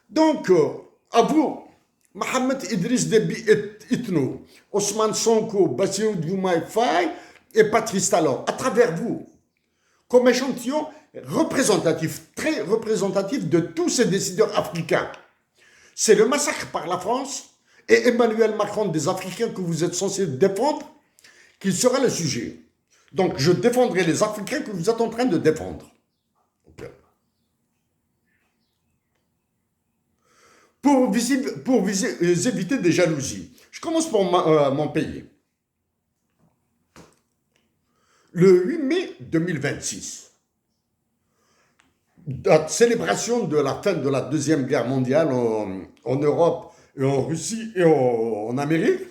Donc, à vous, Mohamed Idriss Déby Itno, Ousmane Sonko, Bassirou Diomaye Faye et Patrice Talon, à travers vous, comme échantillon représentatif, très représentatif de tous ces décideurs africains. C'est le massacre par la France et Emmanuel Macron des Africains que vous êtes censés défendre qui sera le sujet. Donc, je défendrai les Africains que vous êtes en train de défendre. Okay. Pour éviter des jalousies, je commence par mon pays. Le 8 mai 2026, date célébration de la fin de la Deuxième Guerre mondiale en Europe et en Russie et en Amérique,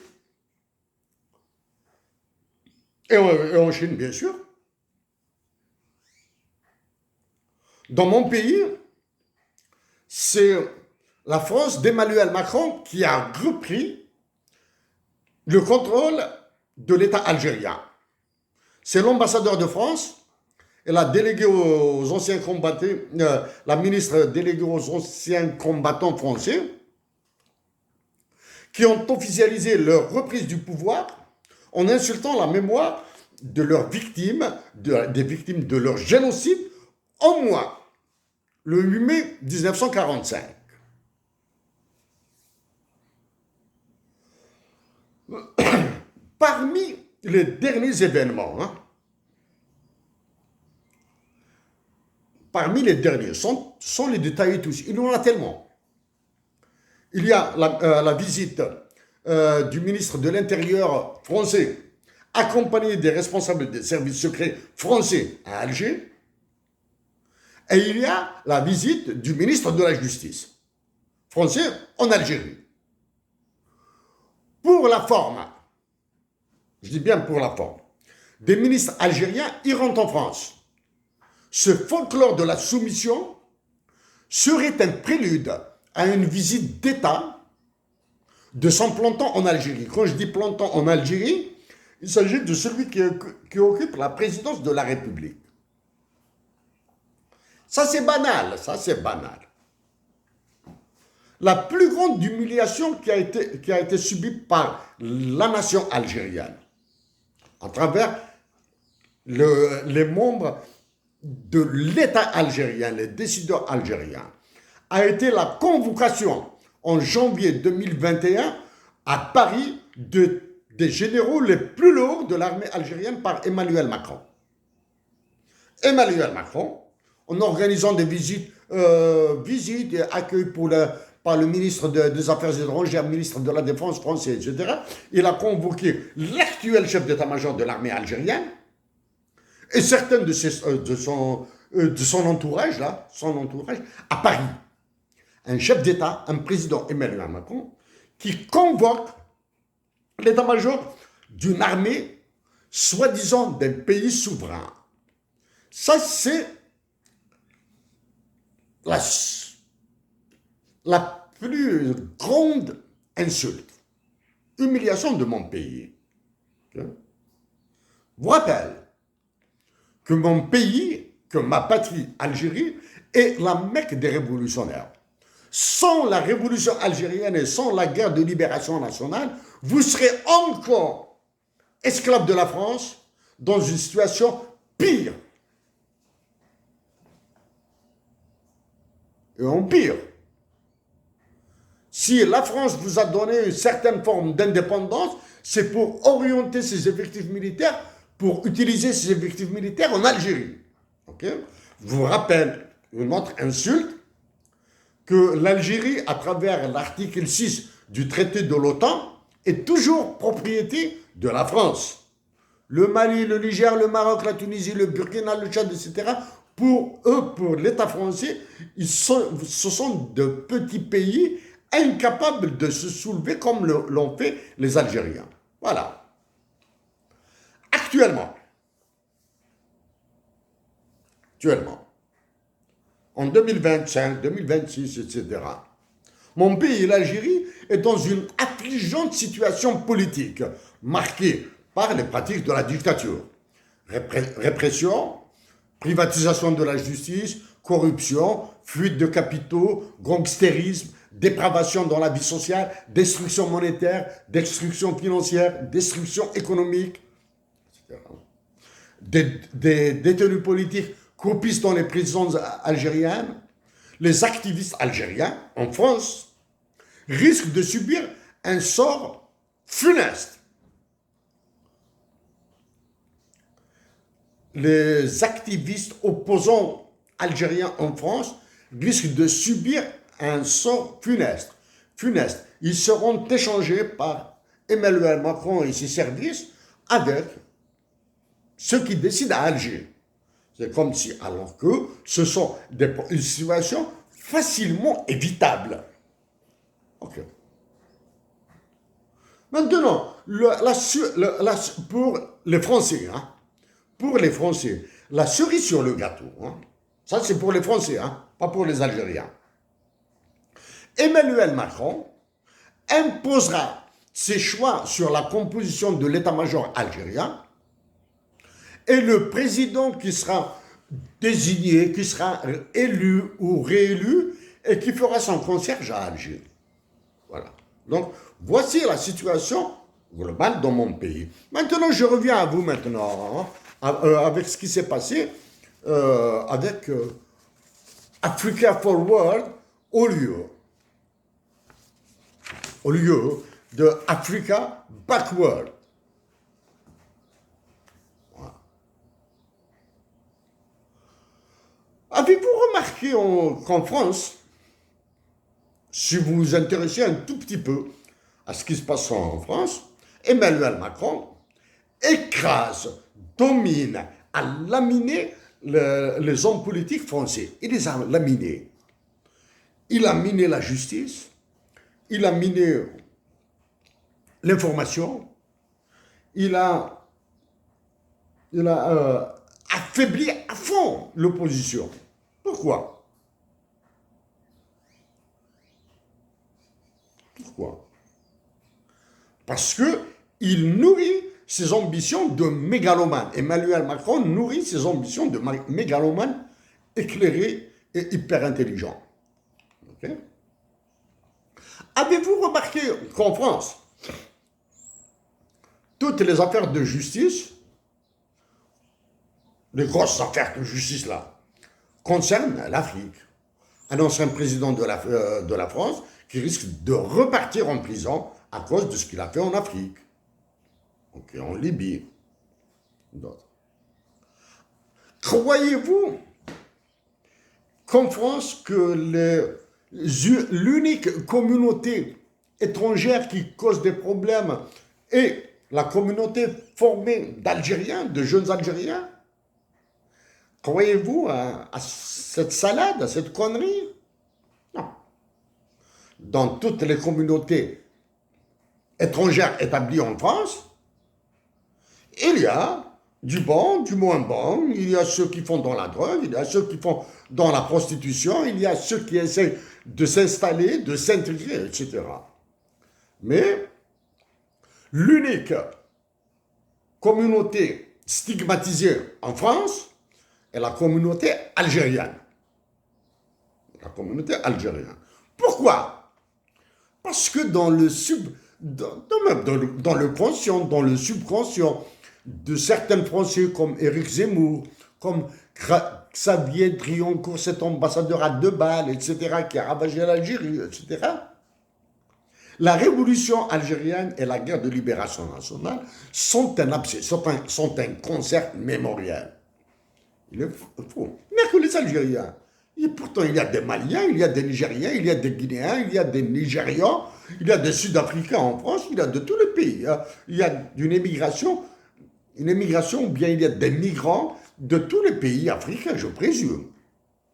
et en Chine, bien sûr. Dans mon pays, c'est la France d'Emmanuel Macron qui a repris le contrôle de l'État algérien. C'est l'ambassadeur de France et la déléguée aux anciens combattants, la ministre déléguée aux anciens combattants français, qui ont officialisé leur reprise du pouvoir en insultant la mémoire de leurs victimes, des victimes de leur génocide, au moins le 8 mai 1945. Parmi les derniers événements, parmi les derniers, sans les détailler tous, il y en a tellement. Il y a la visite du ministre de l'Intérieur français, accompagné des responsables des services secrets français à Alger. Et il y a la visite du ministre de la Justice français en Algérie. Pour la forme, je dis bien pour la forme, des ministres algériens iront en France. Ce folklore de la soumission serait un prélude à une visite d'État de son planton en Algérie. Quand je dis planton en Algérie, il s'agit de celui qui occupe la présidence de la République. Ça, c'est banal, ça, c'est banal. La plus grande humiliation qui a été subie par la nation algérienne, à travers les membres de l'État algérien, les décideurs algériens, a été la convocation en janvier 2021 à Paris des généraux les plus lourds de l'armée algérienne par Emmanuel Macron. Emmanuel Macron, en organisant des visites et accueil par le ministre des Affaires étrangères, ministre de la Défense français, etc., il a convoqué l'actuel chef d'état-major de l'armée algérienne et certains de son entourage, à Paris. Un chef d'État, un président Emmanuel Macron, qui convoque l'état-major d'une armée soi-disant d'un pays souverain. Ça, c'est la plus grande insulte, humiliation de mon pays. Je vous rappelle que mon pays, que ma patrie, Algérie, est la Mecque des révolutionnaires. Sans la révolution algérienne et sans la guerre de libération nationale, vous serez encore esclaves de la France dans une situation pire. Et en pire. Si la France vous a donné une certaine forme d'indépendance, c'est pour orienter ses effectifs militaires, pour utiliser ses effectifs militaires en Algérie. Okay? Je vous rappelle une autre insulte, que l'Algérie, à travers l'article 6 du traité de l'OTAN, est toujours propriété de la France. Le Mali, le Niger, le Maroc, la Tunisie, le Burkina, le Tchad, etc., pour eux, pour l'État français, ce sont de petits pays incapables de se soulever comme l'ont fait les Algériens. Voilà. Actuellement, en 2025, 2026, etc., mon pays, l'Algérie, est dans une affligeante situation politique, marquée par les pratiques de la dictature. Répression, privatisation de la justice, corruption, fuite de capitaux, gangstérisme, dépravation dans la vie sociale, destruction monétaire, destruction financière, destruction économique, etc. Des détenus politiques croupissent dans les prisons algériennes. Les activistes algériens, en France, risquent de subir un sort funeste. Les activistes opposants algériens en France risquent de subir un sort funeste. Ils seront échangés par Emmanuel Macron et ses services avec ceux qui décident à Alger. C'est comme si, alors que ce sont une situation facilement évitable. Ok. Maintenant, pour les Français, la cerise sur le gâteau, ça c'est pour les Français, pas pour les Algériens. Emmanuel Macron imposera ses choix sur la composition de l'état-major algérien et le président qui sera désigné, qui sera élu ou réélu et qui fera son concierge à Alger. Voilà. Donc, voici la situation globale dans mon pays. Maintenant, je reviens à vous maintenant, avec ce qui s'est passé avec Africa Forward au lieu de Africa Backward. Voilà. Avez-vous remarqué qu'en France, si vous vous intéressez un tout petit peu à ce qui se passe en France, Emmanuel Macron écrase, domine, a laminé les hommes politiques français. Il les a laminés. Il a miné la justice, il a miné l'information, il a affaibli à fond l'opposition. Pourquoi? Parce qu'il nourrit ses ambitions de mégalomane. Emmanuel Macron nourrit ses ambitions de mégalomane éclairé et hyper intelligent. Okay? Avez-vous remarqué qu'en France, toutes les affaires de justice, les grosses affaires de justice là, concernent l'Afrique? Un ancien président de la France qui risque de repartir en prison à cause de ce qu'il a fait en Afrique, en Libye, d'autres. Croyez-vous qu'en France, que l'unique communauté étrangère qui cause des problèmes est la communauté formée d'Algériens, de jeunes Algériens? Croyez-vous à cette salade, à cette connerie? Non. Dans toutes les communautés étrangères établies en France, il y a du bon, du moins bon, il y a ceux qui font dans la drogue, il y a ceux qui font dans la prostitution, il y a ceux qui essaient de s'installer, de s'intégrer, etc. Mais l'unique communauté stigmatisée en France est la communauté algérienne. La communauté algérienne. Pourquoi? Parce que dans le conscient, dans le subconscient de certains Français comme Éric Zemmour, comme Xavier Drioncourt, cet ambassadeur à 2 balles, etc., qui a ravagé l'Algérie, etc., la révolution algérienne et la guerre de libération nationale sont un abcès, sont un concert mémoriel. Il est faux. Il n'y a que les Algériens. Et pourtant, il y a des Maliens, il y a des Nigériens, il y a des Guinéens, il y a des Nigérians, il y a des Sud-Africains en France, il y a de tous les pays. Il y a une émigration, ou bien il y a des migrants de tous les pays africains, je présume.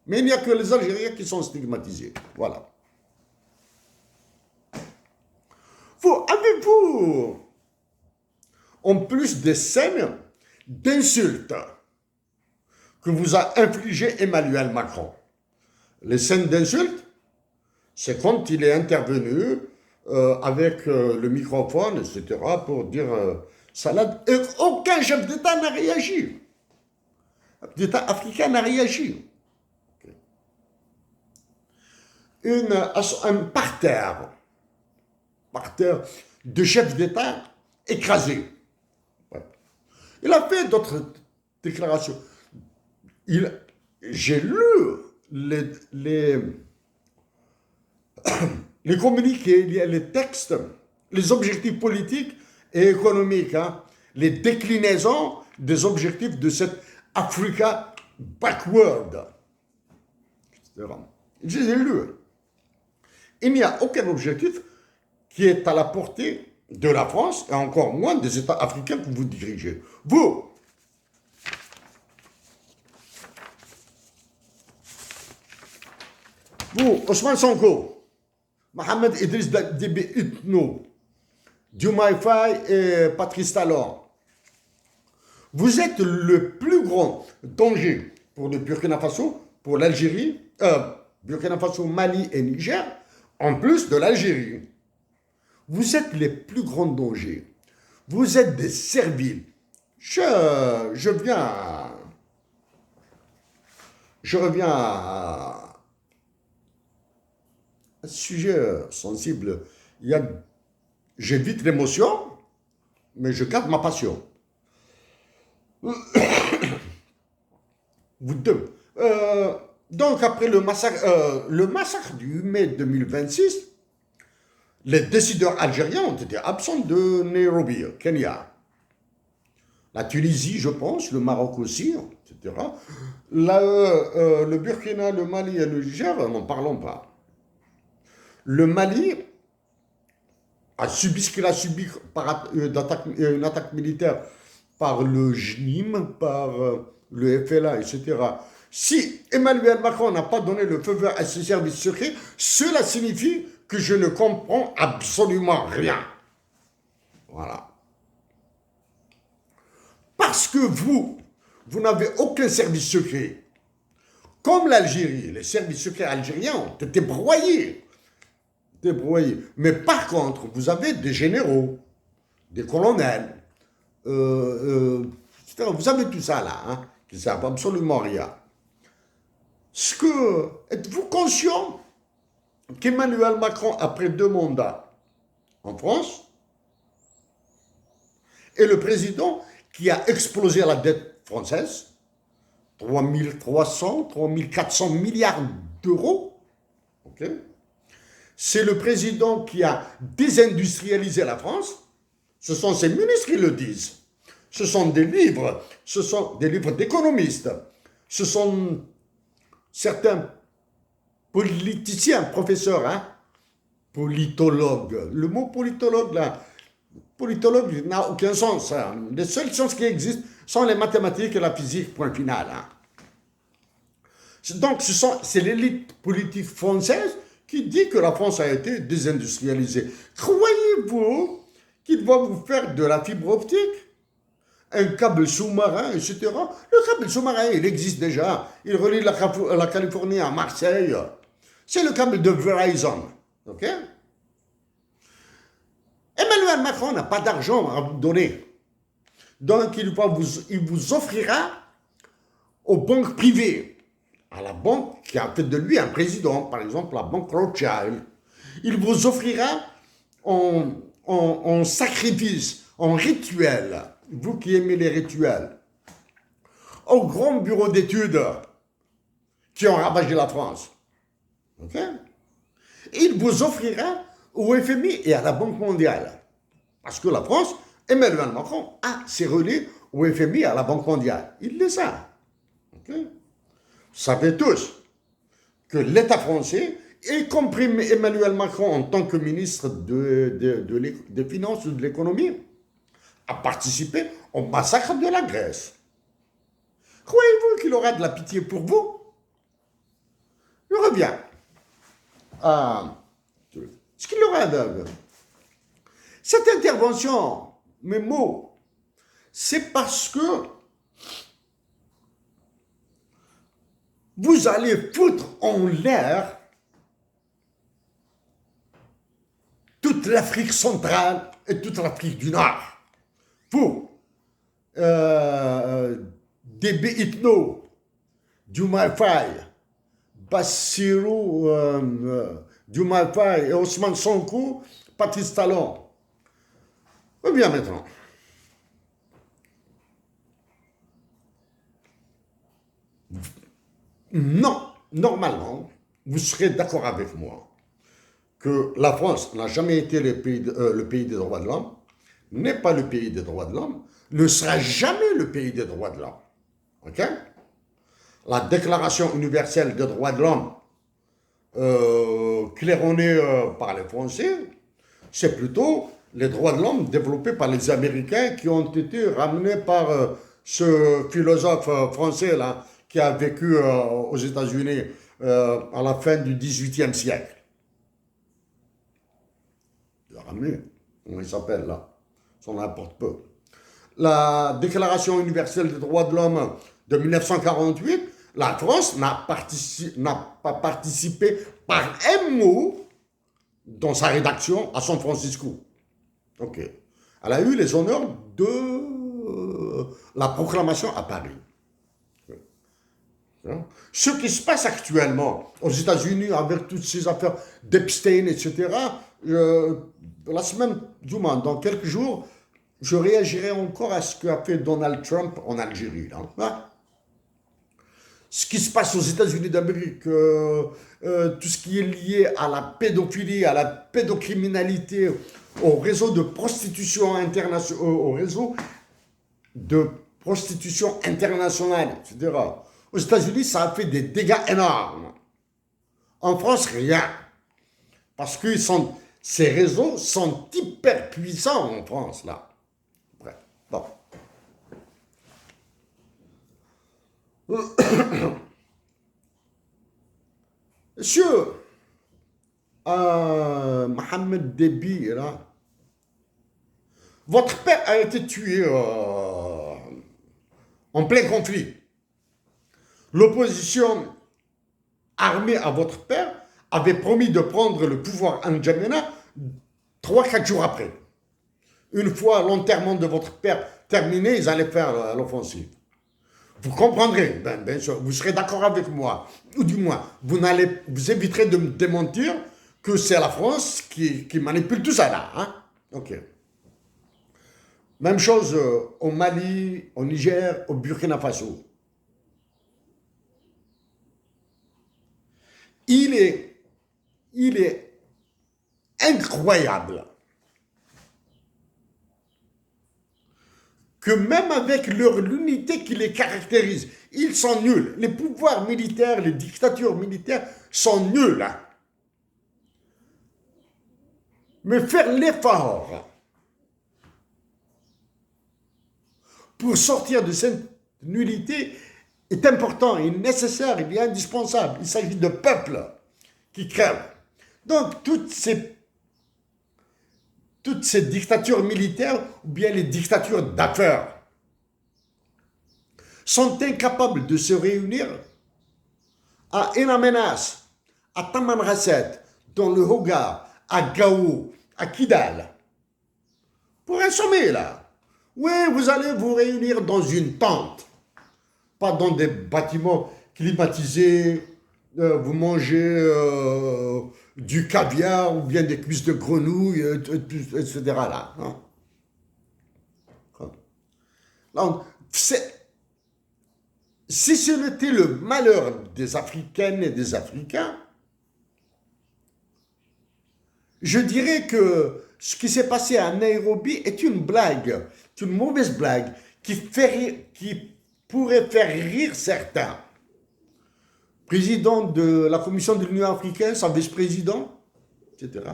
Mais il n'y a que les Algériens qui sont stigmatisés. Voilà. Avez-vous, en plus des scènes d'insultes que vous a infligé Emmanuel Macron, les scènes d'insultes, c'est quand il est intervenu avec le microphone, etc., pour dire salade, et aucun chef d'État n'a réagi. L'État africain n'a réagi. Okay. un parterre de chefs d'État écrasés. Ouais. Il a fait d'autres déclarations. J'ai lu les, les communiqués, les textes, les objectifs politiques et économiques, hein, les déclinaisons des objectifs de cette Africa backward, etc. Je les ai lus. Il n'y a aucun objectif qui est à la portée de la France et encore moins des États africains que vous dirigez. Vous, Ousmane Sonko, Mohamed Idriss Déby Itno, Diomaye Faye et Patrice Talon, vous êtes le plus grand danger pour le Burkina Faso, pour l'Algérie, Burkina Faso, Mali et Niger, en plus de l'Algérie. Vous êtes les plus grands dangers. Vous êtes des serviles. Je reviens à un sujet sensible. J'évite l'émotion, mais je garde ma passion. Vous deux. Donc, après le massacre du 8 mai 2026, les décideurs algériens ont été absents de Nairobi, Kenya. La Tunisie, je pense, le Maroc aussi, etc. Le Burkina, le Mali et le Niger, n'en parlons pas. Le Mali a subi ce qu'il a subi par une attaque militaire par le JNIM, par le FLA, etc. Si Emmanuel Macron n'a pas donné le feu vert à ses services secrets, cela signifie que je ne comprends absolument rien. Voilà. Parce que vous n'avez aucun service secret. Comme l'Algérie, les services secrets algériens ont été broyés. Mais par contre, vous avez des généraux, des colonels, vous avez tout ça là, hein, qui ne servent absolument à rien. Êtes-vous conscient qu'Emmanuel Macron, après 2 mandats en France, est le président qui a explosé la dette française, 3300, 3400 milliards d'euros, ok? C'est le président qui a désindustrialisé la France. Ce sont ses ministres qui le disent. Ce sont des livres d'économistes. Ce sont certains politiciens, professeurs, hein, politologues. Le mot politologue, là, politologue n'a aucun sens. Hein. Les seules sciences qui existent sont les mathématiques et la physique, point final. Hein. Donc, c'est l'élite politique française qui dit que la France a été désindustrialisée. Croyez-vous qu'il va vous faire de la fibre optique, un câble sous-marin, etc. Le câble sous-marin, il existe déjà. Il relie la Californie à Marseille. C'est le câble de Verizon. OK? Emmanuel Macron n'a pas d'argent à vous donner. Donc, il vous offrira aux banques privées, à la banque qui a fait de lui un président, par exemple la banque Rothschild. Il vous offrira en sacrifice, en rituel, vous qui aimez les rituels, au grand bureau d'études qui ont ravagé la France. Okay? Il vous offrira au FMI et à la Banque mondiale. Parce que la France, Emmanuel Macron a ses relais au FMI et à la Banque mondiale. Il le sait. Okay? Vous savez tous que l'État français, y compris Emmanuel Macron en tant que ministre des Finances ou de l'économie, a participé au massacre de la Grèce. Croyez-vous qu'il aura de la pitié pour vous? Je reviens à ce qu'il aura de... Cette intervention, mes mots, c'est parce que vous allez foutre en l'air toute l'Afrique centrale et toute l'Afrique du Nord. Vous, Déby Itno, Diomaye Faye, Bassirou Diomaye Faye et Ousmane Sonko, Patrice Talon. Eh bien maintenant, non, normalement, vous serez d'accord avec moi que la France n'a jamais été le pays des droits de l'homme, n'est pas le pays des droits de l'homme, ne sera jamais le pays des droits de l'homme. Ok? La Déclaration universelle des droits de l'homme, claironnée par les Français, c'est plutôt les droits de l'homme développés par les Américains qui ont été ramenés par ce philosophe français là, qui a vécu aux États-Unis à la fin du XVIIIe siècle. Il a ramené, comment il s'appelle là? Ça n'importe peu. La Déclaration universelle des droits de l'homme de 1948, la France n'a pas participé par un mot dans sa rédaction à San Francisco. Ok. Elle a eu les honneurs de la proclamation à Paris. Ce qui se passe actuellement aux États-Unis avec toutes ces affaires d'Epstein, etc., la semaine, du moins, dans quelques jours, je réagirai encore à ce qu'a fait Donald Trump en Algérie. Là. Ce qui se passe aux États-Unis d'Amérique, tout ce qui est lié à la pédophilie, à la pédocriminalité, au réseau de prostitution internationale, au réseau de prostitution internationale, etc. Aux États-Unis, ça a fait des dégâts énormes. En France, rien. Parce que ces réseaux sont hyper puissants en France, là. Bref, bon. Monsieur Mohamed Déby, là, votre père a été tué en plein conflit. L'opposition armée à votre père avait promis de prendre le pouvoir en N'Djamena 3-4 jours après. Une fois l'enterrement de votre père terminé, ils allaient faire l'offensive. Vous comprendrez, bien sûr, vous serez d'accord avec moi, ou du moins, vous éviterez de me démentir que c'est la France qui manipule tout ça là. Hein? Ok. Même chose au Mali, au Niger, au Burkina Faso. Il est incroyable que même avec l'unité qui les caractérise, ils sont nuls. Les pouvoirs militaires, les dictatures militaires sont nuls. Mais faire l'effort pour sortir de cette nullité est important, est nécessaire, il est indispensable. Il s'agit de peuples qui crèvent. Donc, toutes ces dictatures militaires, ou bien les dictatures d'affaires, sont incapables de se réunir à N'Amenas, à Tamanrasset, dans le Hogar, à Gao, à Kidal, pour un sommet, là. Oui, vous allez vous réunir dans une tente, pas dans des bâtiments climatisés, vous mangez du caviar ou bien des cuisses de grenouille, etc. Là, hein. Donc, si ce n'était le malheur des Africaines et des Africains, je dirais que ce qui s'est passé à Nairobi est une blague, c'est une mauvaise blague qui pourrait faire rire certains. Président de la Commission de l'Union africaine, sa vice-président, etc.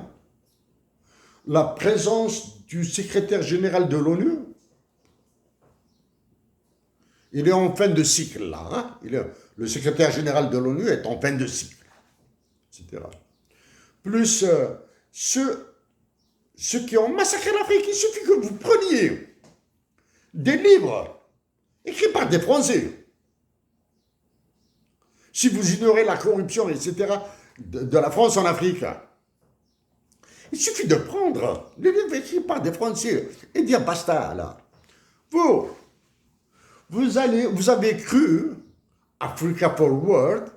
La présence du secrétaire général de l'ONU, il est en fin de cycle là. Hein? Le secrétaire général de l'ONU est en fin de cycle, etc. Plus ceux qui ont massacré l'Afrique, il suffit que vous preniez des livres écrits par des Français. Si vous ignorez la corruption, etc., de la France en Afrique, il suffit de prendre les livres écrits par des Français et dire basta, là. Vous avez cru Africa Forward,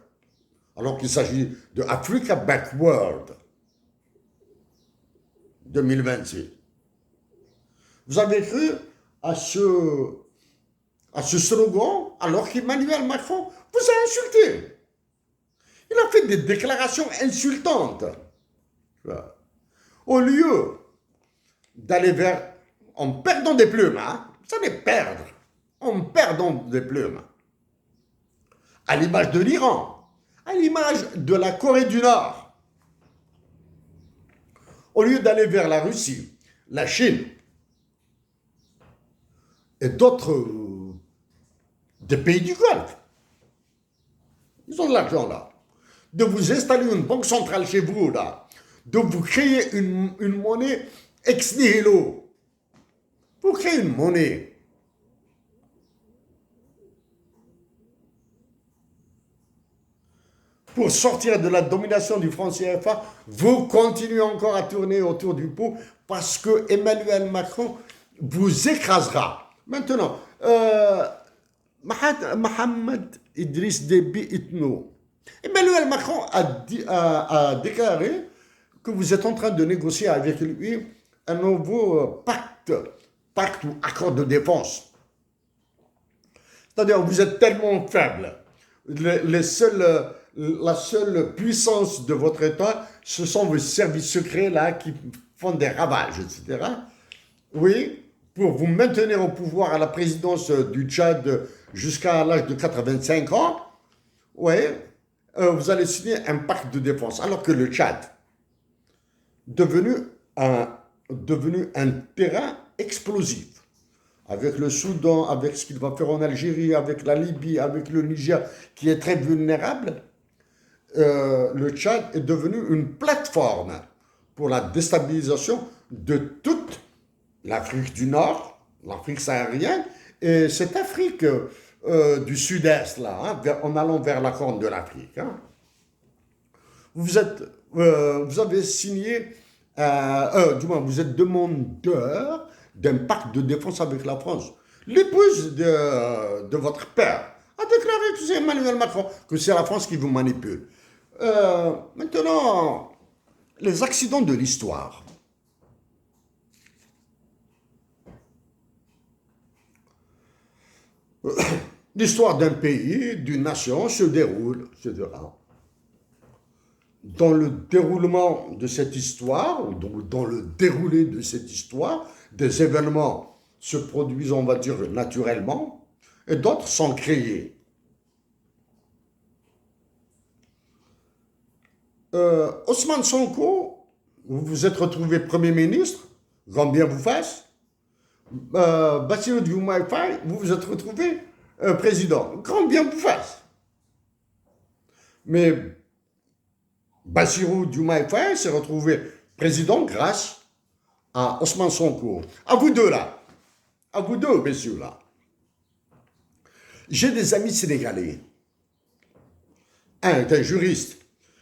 alors qu'il s'agit de Africa Backward 2026. Vous avez cru à ce slogan alors qu'Emmanuel Macron vous a insulté. Il a fait des déclarations insultantes. Au lieu d'aller vers, en perdant des plumes, hein, ça n'est perdre, en perdant des plumes, à l'image de l'Iran, à l'image de la Corée du Nord, au lieu d'aller vers la Russie, la Chine et d'autres des pays du Golfe, ils ont de l'argent là, de vous installer une banque centrale chez vous là, de vous créer une monnaie ex nihilo. Vous créez une monnaie. Pour sortir de la domination du franc CFA, vous continuez encore à tourner autour du pot parce que Emmanuel Macron vous écrasera. Maintenant, Mohamed Idriss Déby Itno. Emmanuel Macron a déclaré que vous êtes en train de négocier avec lui un nouveau pacte ou accord de défense. C'est-à-dire, vous êtes tellement faible. La seule puissance de votre État, ce sont vos services secrets là qui font des ravages, etc. Oui, pour vous maintenir au pouvoir à la présidence du Tchad jusqu'à l'âge de 85 ans, oui, vous allez signer un pacte de défense. Alors que le Tchad, devenu un terrain explosif, avec le Soudan, avec ce qu'il va faire en Algérie, avec la Libye, avec le Niger, qui est très vulnérable, le Tchad est devenu une plateforme pour la déstabilisation de toute l'Afrique du Nord, l'Afrique saharienne, et cette Afrique du Sud-Est, là, hein, en allant vers la Corne de l'Afrique. Hein. Vous avez signé, du moins, vous êtes demandeur d'un pacte de défense avec la France. L'épouse de votre père a déclaré que c'est Emmanuel Macron, que c'est la France qui vous manipule. Maintenant, les accidents de l'histoire. L'histoire d'un pays, d'une nation se déroule, etc. Dans le déroulement de cette histoire, ou dans le déroulé de cette histoire, des événements se produisent, on va dire, naturellement, et d'autres sont créés. Ousmane Sonko, vous vous êtes retrouvé Premier ministre, grand bien vous fasse. Bassirou Diomaye Faye, vous vous êtes retrouvé président, grand bien vous fasse. Mais Bassirou Diomaye Faye s'est retrouvé président grâce à Ousmane Sonko. À vous deux là, à vous deux messieurs là. J'ai des amis sénégalais. Un est un juriste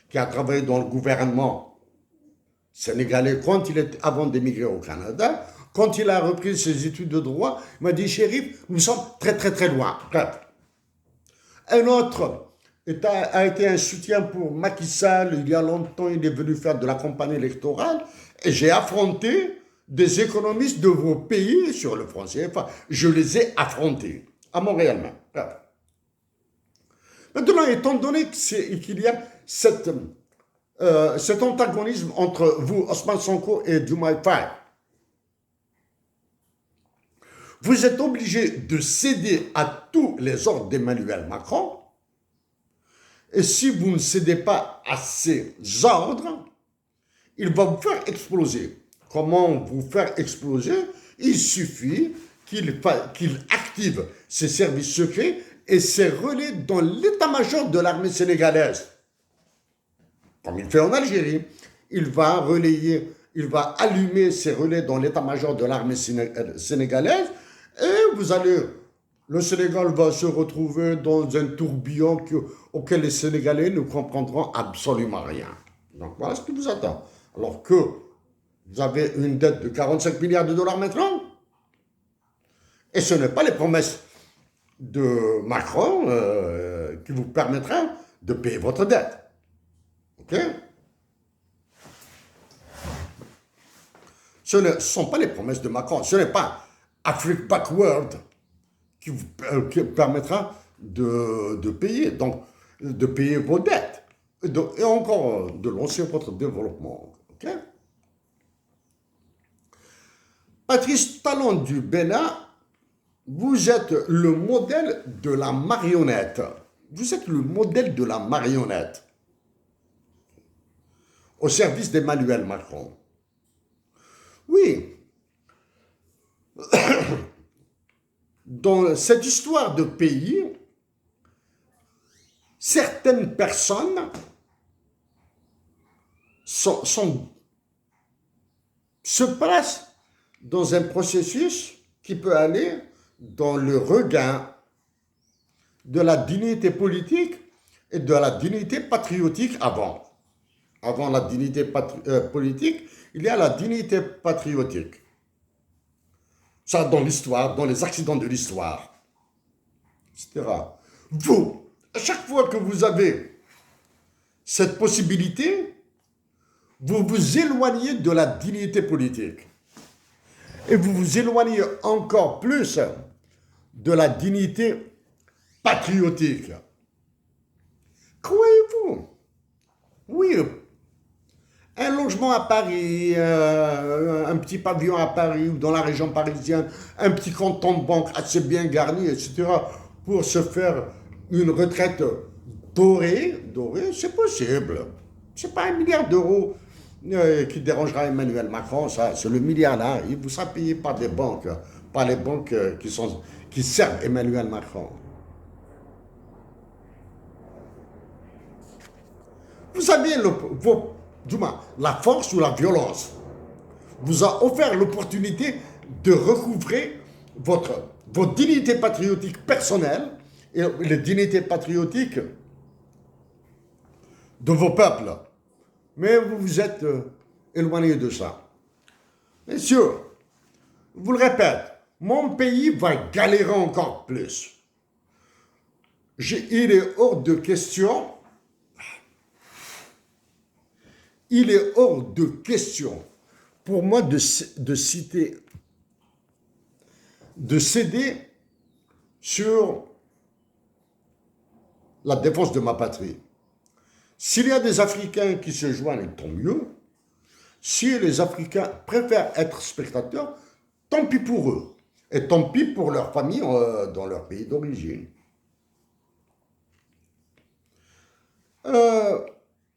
qui a travaillé dans le gouvernement sénégalais avant d'émigrer au Canada. Quand il a repris ses études de droit, il m'a dit, Chérif, nous sommes très très très loin. Bref. Un autre a été un soutien pour Macky Sall. Il y a longtemps, il est venu faire de la campagne électorale. Et j'ai affronté des économistes de vos pays sur le franc CFA. Je les ai affrontés, à Montréal même. Bref. Maintenant, étant donné qu'il y a cet antagonisme entre vous, Ousmane Sonko et Diomaye Faye, vous êtes obligé de céder à tous les ordres d'Emmanuel Macron. Et si vous ne cédez pas à ces ordres, il va vous faire exploser. Comment vous faire exploser? Il suffit qu'il active ses services secrets et ses relais dans l'état-major de l'armée sénégalaise. Comme il fait en Algérie, il va allumer ses relais dans l'état-major de l'armée sénégalaise et le Sénégal va se retrouver dans un tourbillon auquel les Sénégalais ne comprendront absolument rien. Donc voilà ce qui vous attend. Alors que vous avez une dette de 45 milliards de dollars maintenant, et ce n'est pas les promesses de Macron qui vous permettront de payer votre dette. Ok? Ce ne sont pas les promesses de Macron. Ce n'est pas Afrique Backward qui permettra de payer, donc de payer vos dettes et encore de lancer votre développement. Ok? Patrice Talon du Bénin, vous êtes le modèle de la marionnette. Vous êtes le modèle de la marionnette au service d'Emmanuel Macron. Oui, dans cette histoire de pays, certaines personnes se placent dans un processus qui peut aller dans le regain de la dignité politique et de la dignité patriotique avant. Avant la dignité politique, il y a la dignité patriotique. Ça, dans l'histoire, dans les accidents de l'histoire, etc. Vous, à chaque fois que vous avez cette possibilité, vous vous éloignez de la dignité politique. Et vous vous éloignez encore plus de la dignité patriotique. Croyez-vous? Oui, un logement à Paris, un petit pavillon à Paris ou dans la région parisienne, un petit compte en banque assez bien garni, etc., pour se faire une retraite dorée, c'est possible. C'est pas 1 milliard d'euros qui dérangera Emmanuel Macron, ça, c'est le milliard là. Il vous sera payé par des banques, par les banques qui servent Emmanuel Macron. Vous avez la force ou la violence vous a offert l'opportunité de recouvrer votre dignité patriotique personnelle et les dignités patriotiques de vos peuples. Mais vous vous êtes éloigné de ça. Messieurs, je vous le répète, mon pays va galérer encore plus. Il est hors de question. Il est hors de question pour moi de céder sur la défense de ma patrie. S'il y a des Africains qui se joignent, tant mieux. Si les Africains préfèrent être spectateurs, tant pis pour eux. Et tant pis pour leur famille dans leur pays d'origine.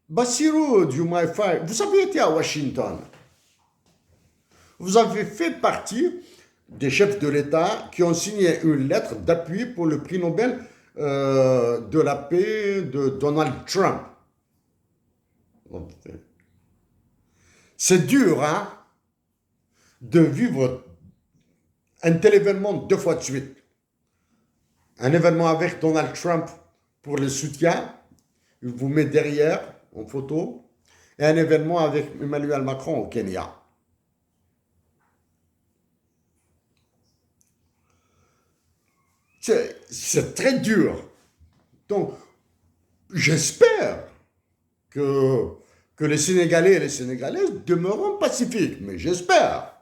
Bassirou Diomaye Faye, vous avez été à Washington. Vous avez fait partie des chefs de l'État qui ont signé une lettre d'appui pour le prix Nobel de la paix de Donald Trump. C'est dur, hein, de vivre un tel événement 2 fois de suite. Un événement avec Donald Trump pour le soutien, il vous met derrière en photo, et un événement avec Emmanuel Macron au Kenya. C'est très dur. Donc, j'espère que les Sénégalais et les Sénégalaises demeureront pacifiques, mais j'espère.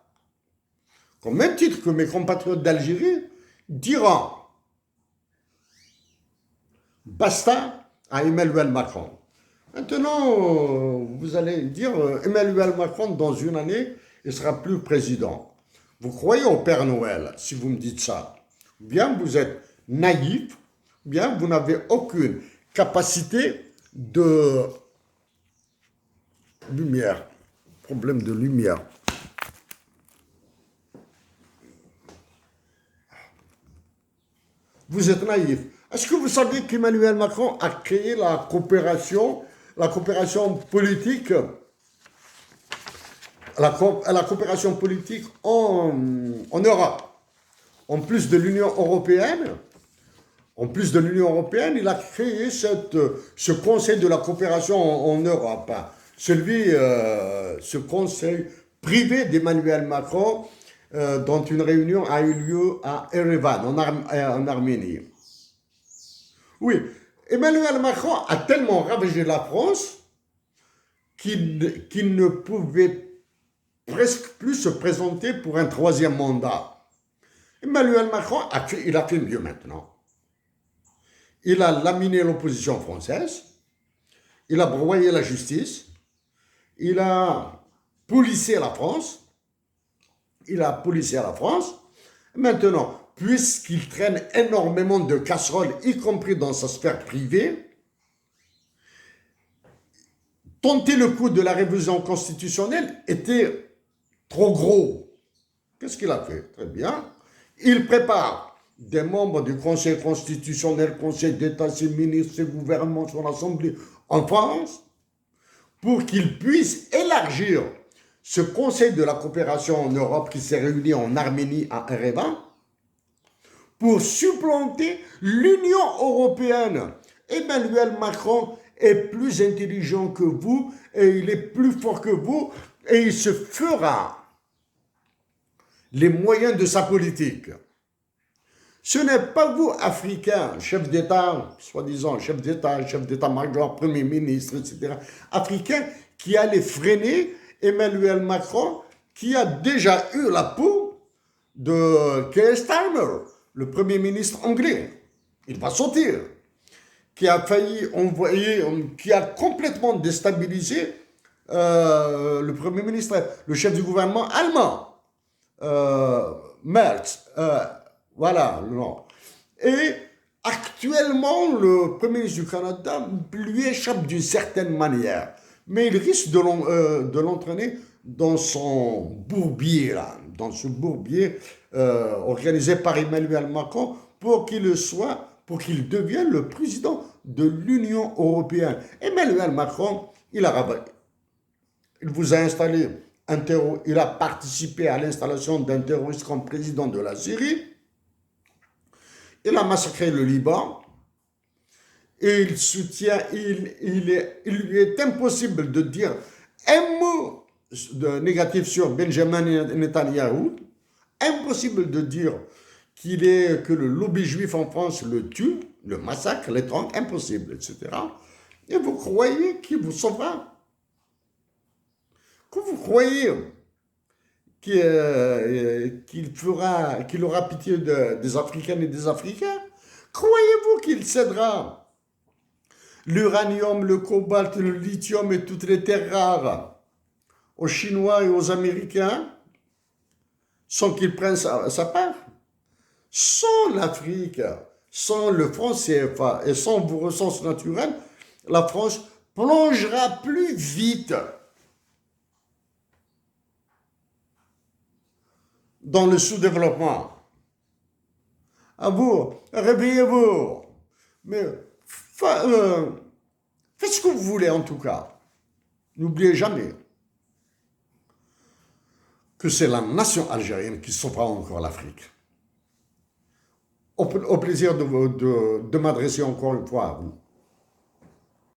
Au même titre que mes compatriotes d'Algérie diront basta à Emmanuel Macron. Maintenant, vous allez dire Emmanuel Macron, dans 1 année, il ne sera plus président. Vous croyez au Père Noël, si vous me dites ça. Bien, vous êtes naïf, bien, vous n'avez aucune capacité de lumière. Problème de lumière. Vous êtes naïf. Est-ce que vous savez qu'Emmanuel Macron a créé la coopération politique, la coopération politique en Europe? En plus de l'Union européenne, il a créé ce Conseil de la coopération en Europe. Ce conseil privé d'Emmanuel Macron, dont une réunion a eu lieu à Erevan, en Arménie. Oui, Emmanuel Macron a tellement ravagé la France qu'il ne pouvait presque plus se présenter pour un troisième mandat. Emmanuel Macron, il a fait mieux maintenant. Il a laminé l'opposition française, il a broyé la justice, il a policé la France, Maintenant, puisqu'il traîne énormément de casseroles, y compris dans sa sphère privée, tenter le coup de la révision constitutionnelle était trop gros. Qu'est-ce qu'il a fait? Très bien. Il prépare des membres du Conseil constitutionnel, Conseil d'État, ses ministres, ses gouvernements, son assemblée en France, pour qu'ils puissent élargir ce Conseil de la coopération en Europe qui s'est réuni en Arménie à Erevan, pour supplanter l'Union européenne. Emmanuel Macron est plus intelligent que vous et il est plus fort que vous et il se fera les moyens de sa politique. Ce n'est pas vous, Africains, chef d'État, soi-disant chef d'État-major, Premier ministre, etc., Africains, qui allez freiner Emmanuel Macron, qui a déjà eu la peau de Keir Starmer, le Premier ministre anglais. Il va sortir. Qui a failli envoyer, qui a complètement déstabilisé le Premier ministre, le chef du gouvernement allemand, Merz. Voilà, non. Et actuellement, le Premier ministre du Canada lui échappe d'une certaine manière. Mais il risque de l'entraîner dans son bourbier, là, dans ce bourbier organisé par Emmanuel Macron pour qu'il devienne le président de l'Union européenne. Emmanuel Macron, il vous a installé il a participé à l'installation d'un terroriste comme président de la Syrie. Il a massacré le Liban. Et il soutient, il lui est impossible de dire un mot négatif sur Benjamin Netanyahou. Impossible de dire que le lobby juif en France le tue, le massacre, l'étrangle, impossible, etc. Et vous croyez qu'il vous sauvera? Que vous croyez qu'il aura pitié des Africaines et des Africains? Croyez-vous qu'il cédera l'uranium, le cobalt, le lithium et toutes les terres rares aux Chinois et aux Américains sans qu'ils prennent sa part? Sans l'Afrique, sans le franc CFA et sans vos ressources naturelles, la France plongera plus vite dans le sous-développement. À vous, réveillez-vous. Mais faites ce que vous voulez en tout cas. N'oubliez jamais que c'est la nation algérienne qui sauvera encore l'Afrique. Au plaisir de m'adresser encore une fois à vous.